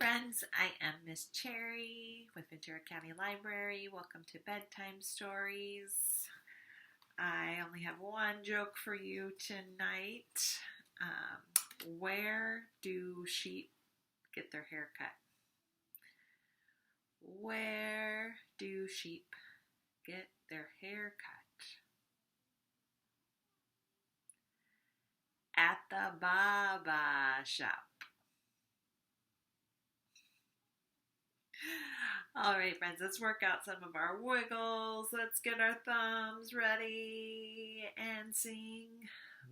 friends, I am Miss Cherry with Ventura County Library. Welcome to Bedtime Stories. I only have one joke for you tonight. Where do sheep get their hair cut? Where do sheep get their hair cut? At the Baba shop. All right, friends, let's work out some of our wiggles. Let's get our thumbs ready and sing.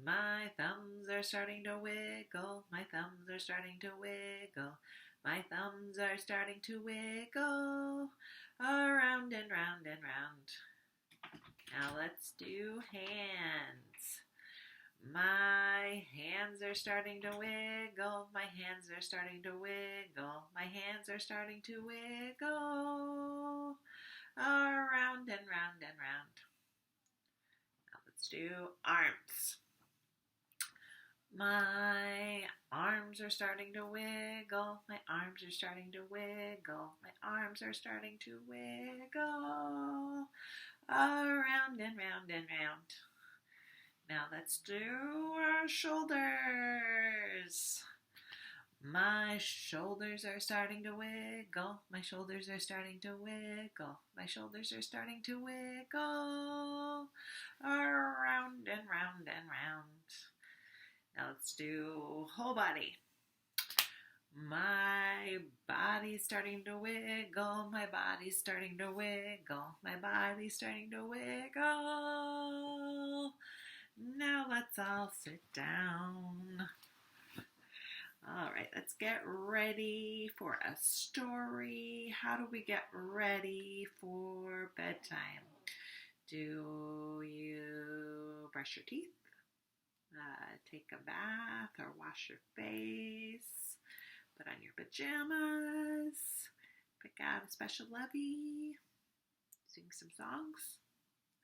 My thumbs are starting to wiggle. My thumbs are starting to wiggle. My thumbs are starting to wiggle around and round and round. Now let's do hands. My hands are starting to wiggle. My hands are starting to wiggle. My hands are starting to wiggle around and round and round. Now let's do arms. My arms are starting to wiggle. My arms are starting to wiggle. My arms are starting to wiggle around and round and round. Now let's do our shoulders. My shoulders are starting to wiggle. My shoulders are starting to wiggle. My shoulders are starting to wiggle around and round and round. Now let's do whole body. My body's starting to wiggle. My body's starting to wiggle. My body's starting to wiggle. Now let's all sit down. All right, let's get ready for a story. How do we get ready for bedtime? Do you brush your teeth? Take a bath or wash your face? Put on your pajamas? Pick out a special lovey? Sing some songs?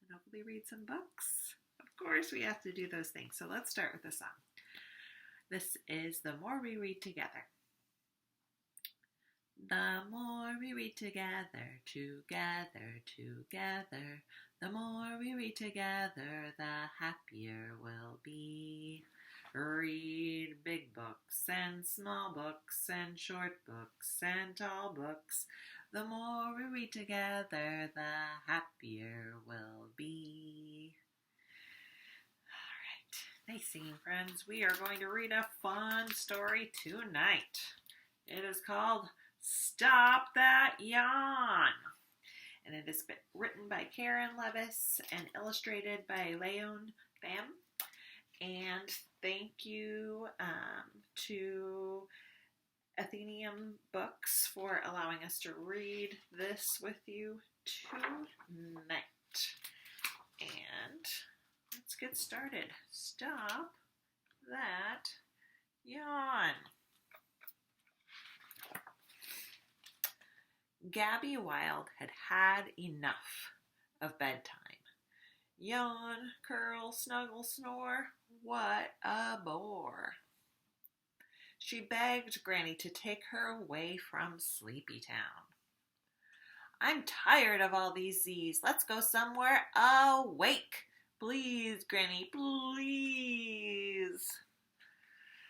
And hopefully read some books? Of course, we have to do those things. So let's start with a song. This is The More We Read Together. The more we read together, together, together, the more we read together, the happier we'll be. Read big books and small books and short books and tall books. The more we read together, the happier we'll be. Nice singing, friends. We are going to read a fun story tonight. It is called Stop That Yawn. And it is written by Caron, Levis, and illustrated by Leon. And thank you to Athenaeum Books for allowing us to read this with you tonight. And let's get started. Stop that yawn. Gabby Wild had had enough of bedtime. Yawn, curl, snuggle, snore. What a bore. She begged Granny to take her away from Sleepy Town. I'm tired of all these Z's. Let's go somewhere awake. Please, Granny, please.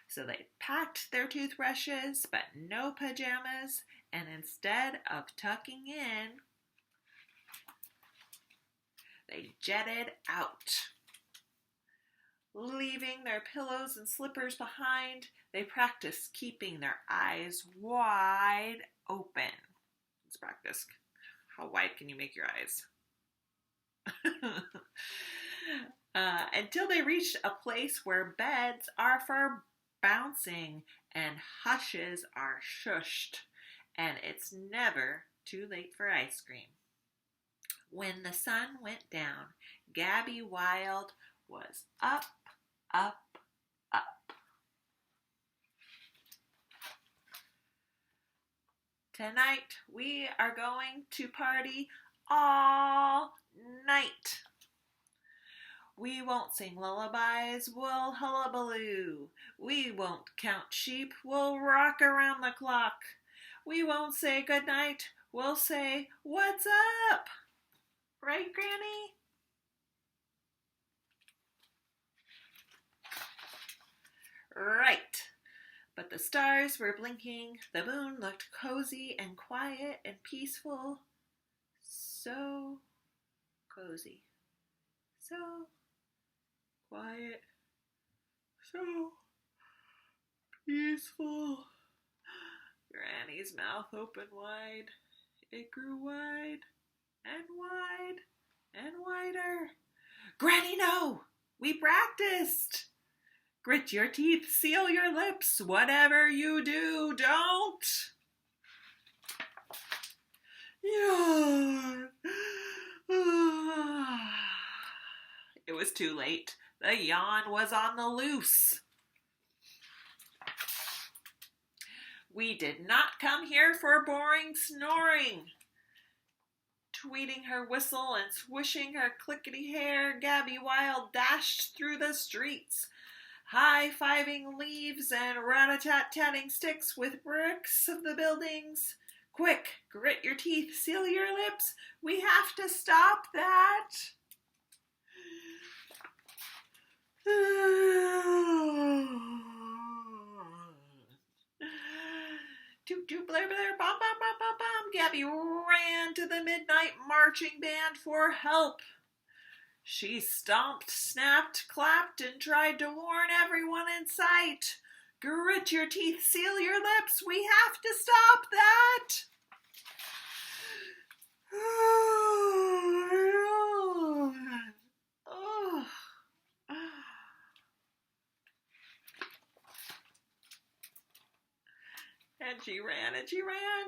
So they packed their toothbrushes, but no pajamas, and instead of tucking in, they jetted out. Leaving their pillows and slippers behind, they practiced keeping their eyes wide open. Let's practice. How wide can you make your eyes? Until they reached a place where beds are for bouncing and hushes are shushed, and it's never too late for ice cream. When the sun went down, Gabby Wild was up, up, up. Tonight we are going to party all night. We won't sing lullabies, we'll hullabaloo. We won't count sheep, we'll rock around the clock. We won't say goodnight. We'll say, what's up? Right, Granny? Right. But the stars were blinking. The moon looked cozy and quiet and peaceful. So cozy. So quiet. So peaceful. Granny's mouth opened wide. It grew wide and wide and wider. Granny, no! We practiced! Grit your teeth, seal your lips, whatever you do, don't! Yawn. It was too late. The yawn was on the loose. We did not come here for boring snoring. Tweeting her whistle and swishing her clickety hair, Gabby Wild dashed through the streets, high-fiving leaves and rat-a-tat-tatting sticks with bricks of the buildings. Quick, grit your teeth, seal your lips. We have to stop that. Toot toot blair blair, bum bum bum bum bum. Gabby ran to the midnight marching band for help. She stomped, snapped, clapped, and tried to warn everyone in sight. Grit your teeth, seal your lips. We have to stop that. And she ran,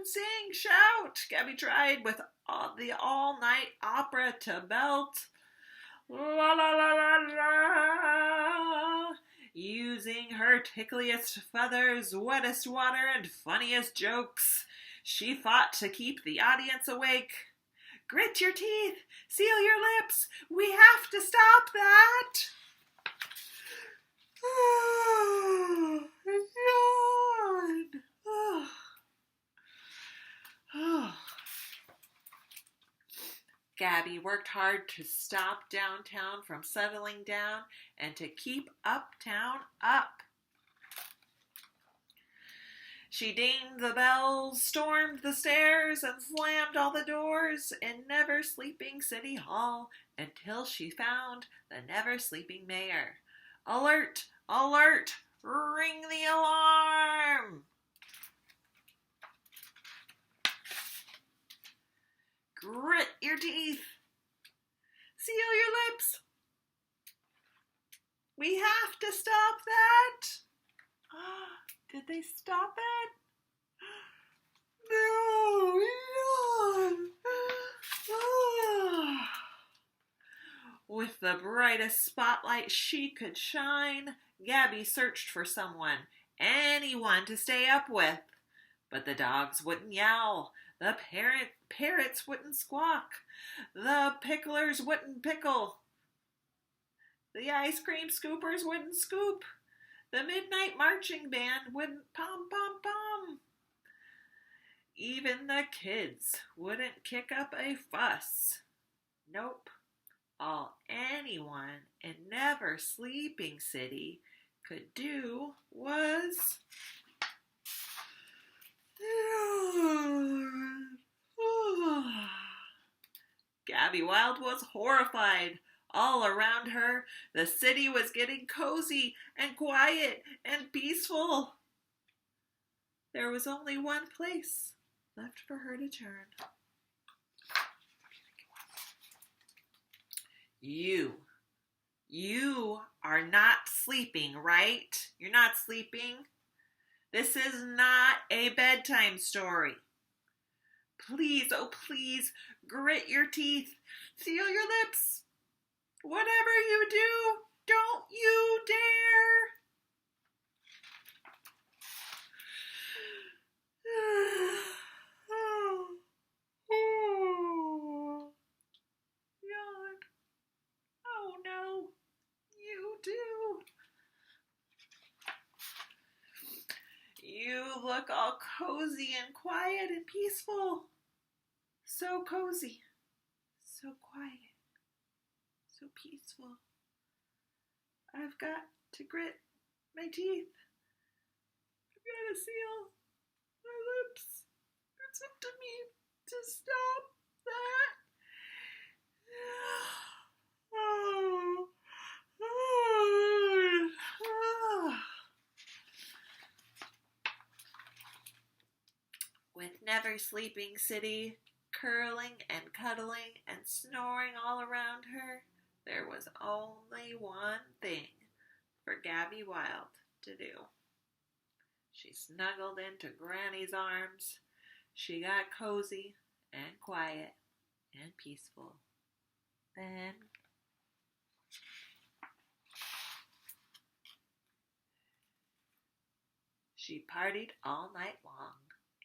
sing, shout. Gabby tried with the all-night opera to belt. La la la la la. Using her tickliest feathers, wettest water, and funniest jokes, she fought to keep the audience awake. Grit your teeth, seal your lips. We have to stop that. Yawn. Gabby worked hard to stop downtown from settling down and to keep uptown up. She dinged the bells, stormed the stairs, and slammed all the doors in Never Sleeping City Hall until she found the Never Sleeping Mayor. Alert! Alert! Ring the alarm! Grit your teeth. Seal your lips. We have to stop that. Did they stop it? No. With the brightest spotlight she could shine, Gabby searched for someone, anyone to stay up with. But the dogs wouldn't yowl. The parrots wouldn't squawk. The picklers wouldn't pickle. The ice cream scoopers wouldn't scoop. The midnight marching band wouldn't pom-pom-pom. Even the kids wouldn't kick up a fuss. Nope. All anyone in Never Sleeping City could do was... Gabby Wild was horrified. All around her, the city was getting cozy and quiet and peaceful. There was only one place left for her to turn. You are not sleeping, right? You're not sleeping. This is not a bedtime story. Please, oh please, grit your teeth, seal your lips. Whatever you do, don't you dare. Yawn. Oh no, you do. You look all cozy and quiet and peaceful. So cozy, so quiet, so peaceful. I've got to grit my teeth. I've got to seal my lips. It's up to me to stop that. With never sleeping city curling and cuddling and snoring all around her, there was only one thing for Gabby Wild to do. She snuggled into Granny's arms. She got cozy and quiet and peaceful. Then she partied all night long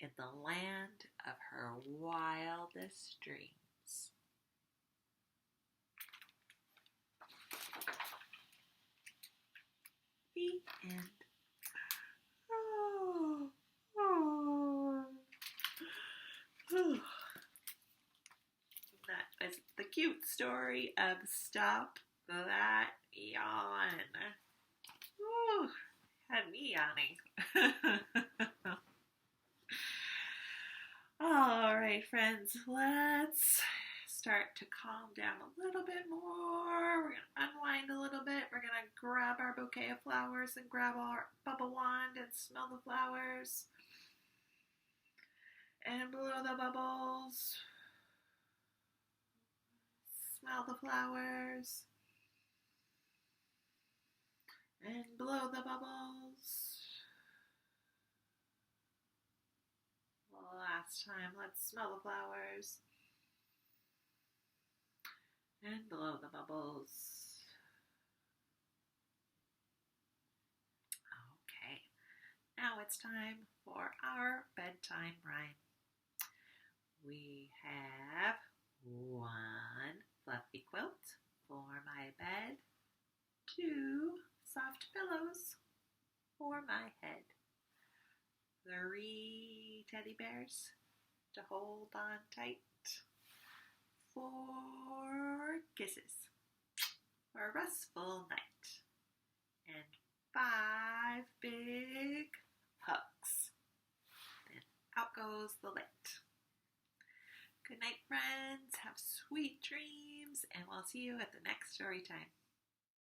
in the land of her wildest dreams. The end. That was the cute story of Stop That Yawn. Ooh, had me yawning. All right, friends, let's start to calm down a little bit more. We're going to unwind a little bit. We're going to grab our bouquet of flowers and grab our bubble wand and smell the flowers. And blow the bubbles. Smell the flowers. And blow the bubbles. Last time, let's smell the flowers. And blow the bubbles. Okay, now it's time for our bedtime rhyme. We have one fluffy quilt for my bed, two soft pillows for my head, three teddy bears to hold on tight, 4 kisses for a restful night, and 5 big hugs. Then out goes the light. Good night, friends. Have sweet dreams, and we'll see you at the next story time.